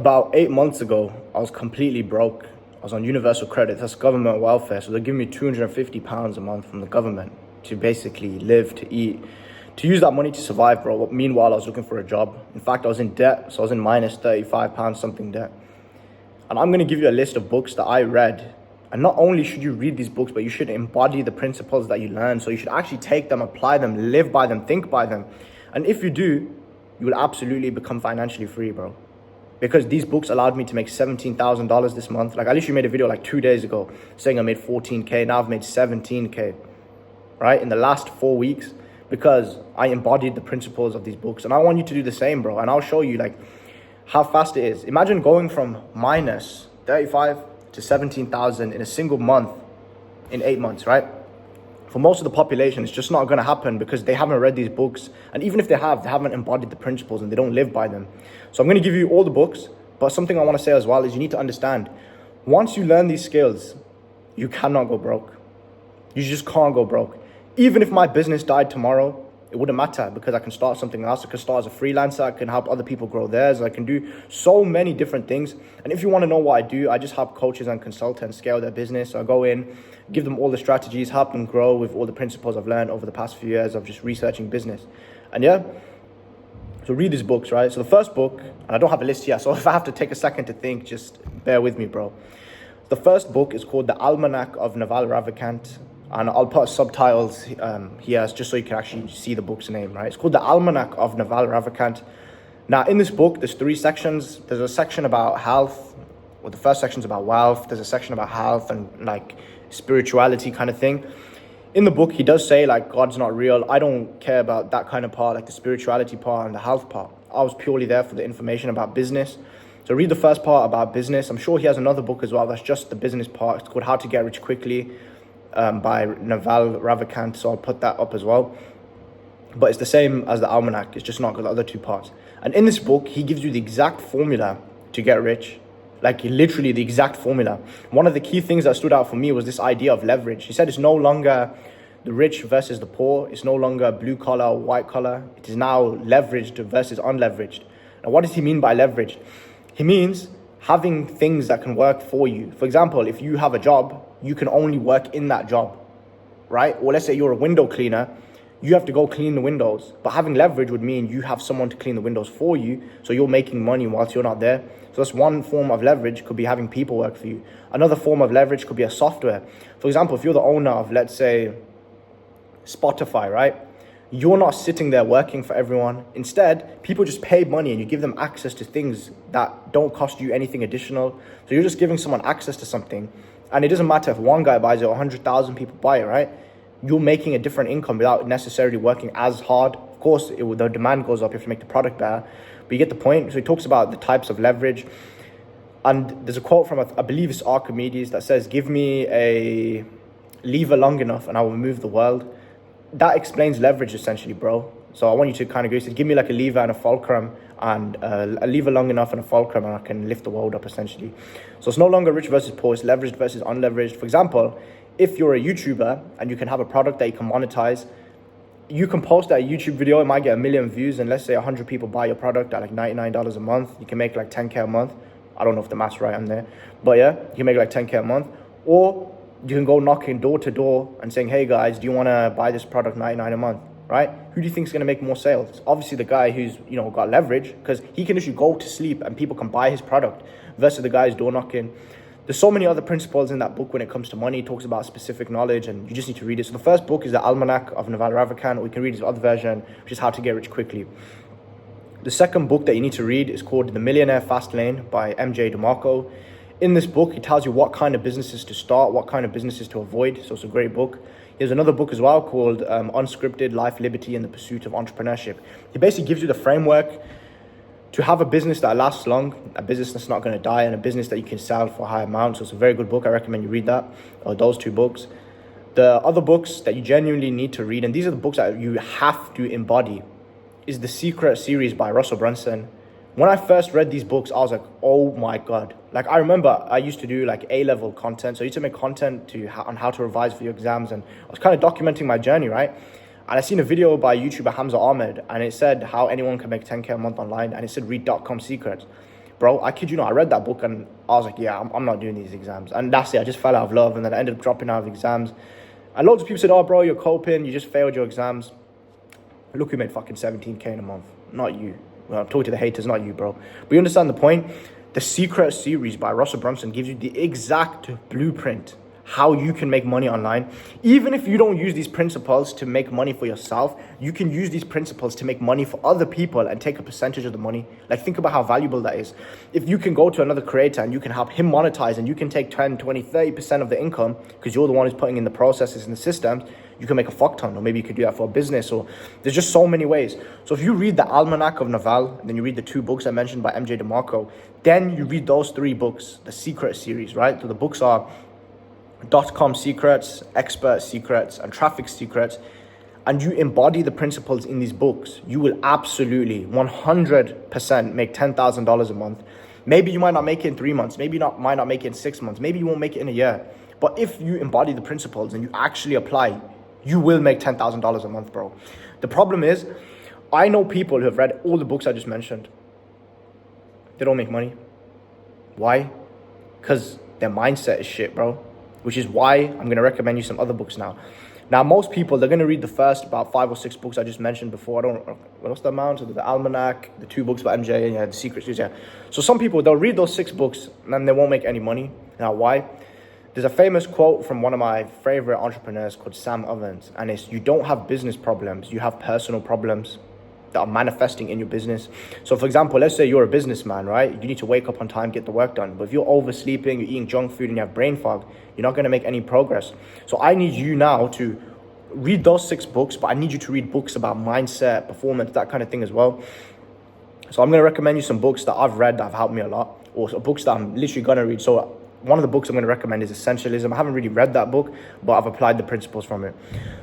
About 8 months ago, I was completely broke. I was on universal credit, that's government welfare. So they're giving me £250 a month from the government to basically live, to eat, to use that money to survive, bro. Meanwhile, I was looking for a job. In fact, I was in debt, so I was in minus £35 something debt. And I'm going to give you a list of books that I read. And not only should you read these books, but you should embody the principles that you learn. So you should actually take them, apply them, live by them, think by them. And if you do, you will absolutely become financially free, bro. Because these books allowed me to make $17,000 this month. Like, I literally made a video like 2 days ago saying I made 14K. Now I've made 17K, right? In the last 4 weeks, because I embodied the principles of these books. And I want you to do the same, bro. And I'll show you like how fast it is. Imagine going from minus 35 to 17,000 in a single month in 8 months, right? For most of the population, it's just not going to happen because they haven't read these books. And even if they haven't embodied the principles and they don't live by them. So I'm going to give you all the books. But something I want to say as well is you need to understand, once you learn these skills, you cannot go broke. You just can't go broke. Even if my business died tomorrow, it wouldn't matter because I can start something else. I can start as a freelancer. I can help other people grow theirs. I can do so many different things. And if you want to know what I do, I just help coaches and consultants scale their business. So I go in, give them all the strategies, help them grow with all the principles I've learned over the past few years of just researching business. And yeah, so read these books, right? So the first book, and I don't have a list here, so if I have to take a second to think, just bear with me, bro. The first book is called The Almanac of Naval Ravikant. And I'll put subtitles here just so you can actually see the book's name, right? It's called The Almanac of Naval Ravikant. Now, in this book, there's 3 sections. There's a section about health. Well, the first section's about wealth. There's a section about health and like spirituality kind of thing. In the book, he does say like God's not real. I don't care about that kind of part, like the spirituality part and the health part. I was purely there for the information about business. So read the first part about business. I'm sure he has another book as well that's just the business part. It's called How to Get Rich Quickly. By Naval Ravikant, so I'll put that up as well. But it's the same as the Almanac, it's just not got the other 2 parts. And in this book, he gives you the exact formula to get rich, like literally the exact formula. One of the key things that stood out for me was this idea of leverage. He said it's no longer the rich versus the poor, it's no longer blue collar or white collar, it is now leveraged versus unleveraged. Now, what does he mean by leveraged? He means having things that can work for you. For example, if you have a job, you can only work in that job, right? Or let's say you're a window cleaner, you have to go clean the windows. But having leverage would mean you have someone to clean the windows for you, so you're making money whilst you're not there. So that's one form of leverage, could be having people work for you. Another form of leverage could be a software. For example, if you're the owner of, let's say, Spotify, right? You're not sitting there working for everyone. Instead, people just pay money and you give them access to things that don't cost you anything additional. So you're just giving someone access to something. And it doesn't matter if one guy buys it or 100,000 people buy it, right? You're making a different income without necessarily working as hard. Of course, the demand goes up if you make the product better. But you get the point. So he talks about the types of leverage. And there's a quote from, I believe it's Archimedes, that says, give me a lever long enough and I will move the world. That explains leverage essentially, bro. So I want you to kind of go, give me like a lever and a fulcrum, and a lever long enough and a fulcrum, and I can lift the world up essentially. So it's no longer rich versus poor, it's leveraged versus unleveraged. For example, if you're a YouTuber and you can have a product that you can monetize, you can post that YouTube video, it might get 1 million views, and let's say 100 people buy your product at like $99 a month, you can make like 10K a month. I don't know if the math's right on there, but yeah, you can make like 10K a month. Or you can go knocking door to door and saying, hey guys, do you want to buy this product $99 a month, right? Who do you think is going to make more sales? Obviously the guy who's, got leverage, because he can actually go to sleep and people can buy his product, versus the guy who's door knocking. There's so many other principles in that book when it comes to money. It talks about specific knowledge and you just need to read it. So the first book is The Almanac of Naval Ravikant, or we can read his other version, which is How to Get Rich Quickly. The second book that you need to read is called The Millionaire Fast Lane by MJ DeMarco. In this book, he tells you what kind of businesses to start, what kind of businesses to avoid. So it's a great book. There's another book as well called Unscripted Life, Liberty, and the Pursuit of Entrepreneurship. He basically gives you the framework to have a business that lasts long, a business that's not going to die, and a business that you can sell for high amounts. So it's a very good book. I recommend you read that, or those 2 books. The other books that you genuinely need to read, and these are the books that you have to embody, is The Secret series by Russell Brunson. When I first read these books, I was like, oh my God. Like, I remember I used to do like A-level content. So I used to make content on how to revise for your exams. And I was kind of documenting my journey, right? And I seen a video by YouTuber Hamza Ahmed, and it said how anyone can make 10K a month online. And it said read .com secrets. Bro, I kid you not, I read that book and I was like, yeah, I'm not doing these exams. And that's it, I just fell out of love, and then I ended up dropping out of exams. And loads of people said, oh, bro, you're coping, you just failed your exams. Look, who made fucking 17K in a month. Not you. Well, I'm talking to the haters, not you, bro. But you understand the point? The Secret series by Russell Brunson gives you the exact blueprint how you can make money online. Even if you don't use these principles to make money for yourself, you can use these principles to make money for other people and take a percentage of the money. Like, think about how valuable that is. If you can go to another creator and you can help him monetize, and you can take 10, 20, 30% of the income because you're the one who's putting in the processes and the systems, you can make a fuck ton. Or maybe you could do that for a business, or there's just so many ways. So if you read the Almanac of Naval, and then you read the 2 books I mentioned by MJ DeMarco, then you read those 3 books, the Secret series, right? So the books are .com Secrets, Expert Secrets, and Traffic Secrets, and you embody the principles in these books, you will absolutely 100% make $10,000 a month. Maybe you might not make it in 3 months, maybe might not make it in 6 months, maybe you won't make it in a year. But if you embody the principles and you actually apply, you will make $10,000 a month, bro. The problem is, I know people who have read all the books I just mentioned. They don't make money. Why? Because their mindset is shit, bro. Which is why I'm going to recommend you some other books now. Now, most people, they're going to read the first about 5 or 6 books I just mentioned before. What's the amount? So the Almanac, the 2 books by MJ, and yeah, the Secret Series, yeah. So some people, they'll read those 6 books and they won't make any money. Now, why? There's a famous quote from one of my favorite entrepreneurs called Sam Ovens, and it's, you don't have business problems, you have personal problems that are manifesting in your business. So for example, let's say you're a businessman, right? You need to wake up on time, get the work done. But if you're oversleeping, you're eating junk food, and you have brain fog, you're not going to make any progress. So I need you now to read those 6 books, but I need you to read books about mindset, performance, that kind of thing as well. So I'm going to recommend you some books that I've read that have helped me a lot, or books that I'm literally going to read. So one of the books I'm going to recommend is Essentialism. I haven't really read that book, but I've applied the principles from it.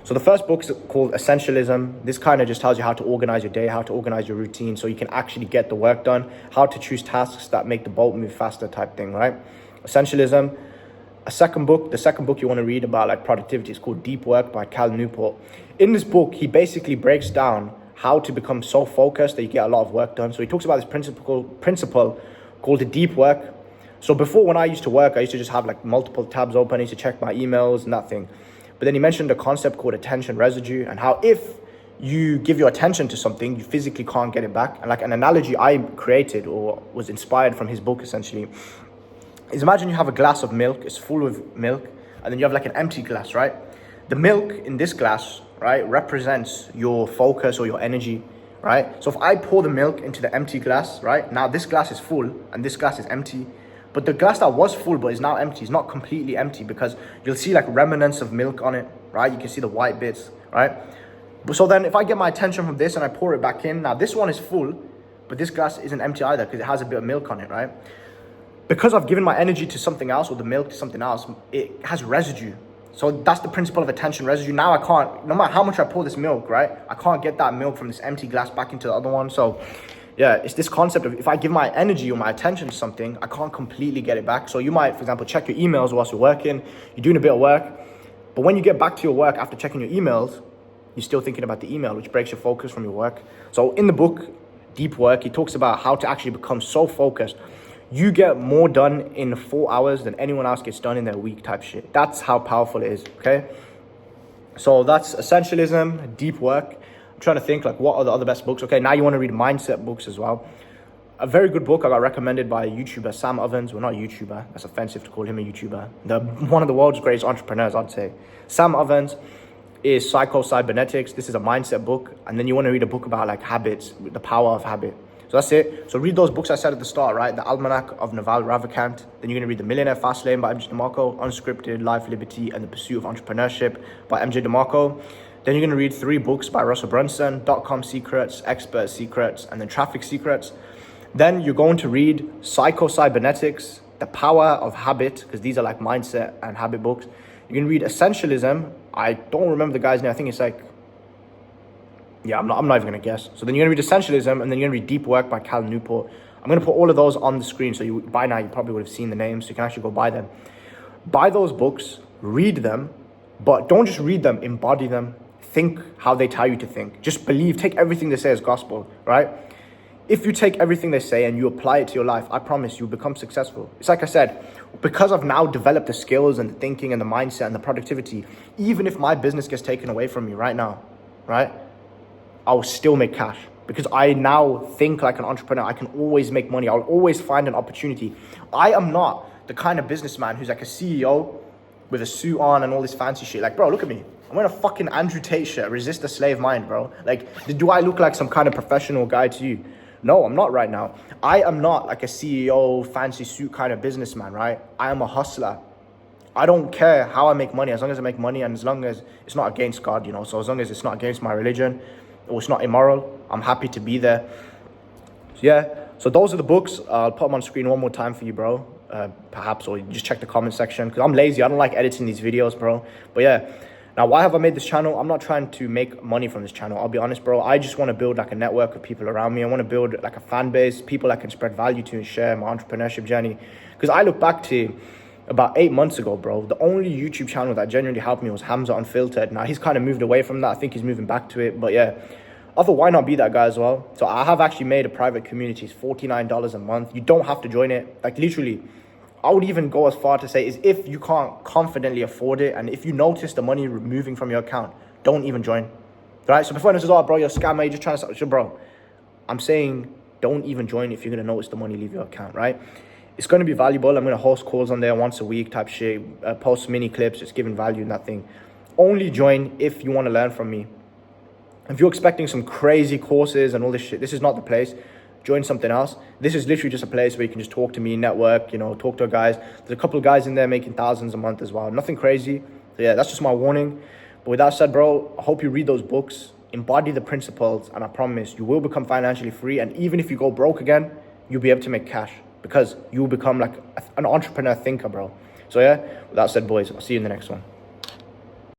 So the first book is called Essentialism. This kind of just tells you how to organize your day, how to organize your routine so you can actually get the work done, how to choose tasks that make the boat move faster type thing, right? Essentialism. The second book you want to read about like productivity is called Deep Work by Cal Newport. In this book, he basically breaks down how to become so focused that you get a lot of work done. So he talks about this principle called the deep work. So before, when I used to work, I used to just have like multiple tabs open. I used to check my emails and that thing. But then he mentioned a concept called attention residue, and how if you give your attention to something, you physically can't get it back. And like an analogy I created or was inspired from his book essentially is, imagine you have a glass of milk, it's full of milk, and then you have like an empty glass, right? The milk in this glass, right, represents your focus or your energy, right? So if I pour the milk into the empty glass, right, now this glass is full and this glass is empty. But the glass that was full but is now empty is not completely empty, because you'll see like remnants of milk on it, right? You can see the white bits, right? So then if I get my attention from this and I pour it back in, now this one is full, but this glass isn't empty either because it has a bit of milk on it, right? Because I've given my energy to something else, or the milk to something else, it has residue. So that's the principle of attention residue. Now I can't, no matter how much I pour this milk, right? I can't get that milk from this empty glass back into the other one. So yeah, it's this concept of, if I give my energy or my attention to something, I can't completely get it back. So you might, for example, check your emails whilst you're working, you're doing a bit of work, but when you get back to your work after checking your emails, you're still thinking about the email, which breaks your focus from your work. So in the book, Deep Work, he talks about how to actually become so focused. You get more done in 4 hours than anyone else gets done in their week type shit. That's how powerful it is, okay? So that's Essentialism, Deep Work. I'm trying to think like what are the other best books. Okay, now you want to read mindset books as well. A very good book I got recommended by a YouTuber, Sam Ovens. Well, not a YouTuber, that's offensive to call him a YouTuber. One of the world's greatest entrepreneurs, I'd say. Sam Ovens is Psycho-Cybernetics. This is a mindset book. And then you want to read a book about like habits, the power of habit. So that's it. So read those books I said at the start, right? The Almanac of Naval Ravikant. Then you're going to read The Millionaire Fast Lane by MJ DeMarco, Unscripted, Life, Liberty, and the Pursuit of Entrepreneurship by MJ DeMarco. Then you're going to read 3 books by Russell Brunson, .com Secrets, Expert Secrets, and then Traffic Secrets. Then you're going to read Psycho-Cybernetics, The Power of Habit, because these are like mindset and habit books. You're going to read Essentialism. I don't remember the guy's name. I think it's like, yeah, I'm not even going to guess. So then you're going to read Essentialism, and then you're going to read Deep Work by Cal Newport. I'm going to put all of those on the screen, so by now you probably would have seen the names, so you can actually go buy them. Buy those books, read them, but don't just read them, embody them. Think how they tell you to think. Just believe, take everything they say as gospel, right? If you take everything they say and you apply it to your life, I promise you'll become successful. It's like I said, because I've now developed the skills and the thinking and the mindset and the productivity, even if my business gets taken away from me right now, right, I'll still make cash. Because I now think like an entrepreneur. I can always make money. I'll always find an opportunity. I am not the kind of businessman who's like a CEO with a suit on and all this fancy shit. Like, bro, look at me. I'm wearing a fucking Andrew Tate shirt. Resist the slave mind, bro. Like, do I look like some kind of professional guy to you? No, I'm not right now. I am not like a CEO, fancy suit kind of businessman, right? I am a hustler. I don't care how I make money, as long as I make money and as long as it's not against God, you know. So as long as it's not against my religion or it's not immoral, I'm happy to be there. So yeah, so those are the books. I'll put them on screen one more time for you, bro. Perhaps, or you just check the comment section, because I'm lazy. I don't like editing these videos, bro. But yeah, now why have I made this channel? I'm not trying to make money from this channel. I'll be honest, bro. I just want to build like a network of people around me. I want to build like a fan base, people I can spread value to and share my entrepreneurship journey. Because I look back to about 8 months ago, bro, the only YouTube channel that genuinely helped me was Hamza Unfiltered. Now he's kind of moved away from that. I think he's moving back to it. But yeah, I thought, why not be that guy as well? So I have actually made a private community. It's $49 a month. You don't have to join it. Like literally, I would even go as far to say is if you can't confidently afford it and if you notice the money removing from your account, don't even join. Right? So before anyone says, oh, bro, you're a scammer, you're just trying to start. So, bro, I'm saying don't even join if you're going to notice the money leave your account, right? It's going to be valuable. I'm going to host calls on there once a week type shit, post mini clips, just giving value in that thing. Only join if you want to learn from me. If you're expecting some crazy courses and all this shit, this is not the place. Join something else. This is literally just a place where you can just talk to me, network, you know, talk to guys. There's a couple of guys in there making thousands a month as well. Nothing crazy. So yeah, that's just my warning. But with that said, bro, I hope you read those books, embody the principles, and I promise you will become financially free. And even if you go broke again, you'll be able to make cash because you'll become like an entrepreneur thinker, bro. So yeah, with that said, boys, I'll see you in the next one.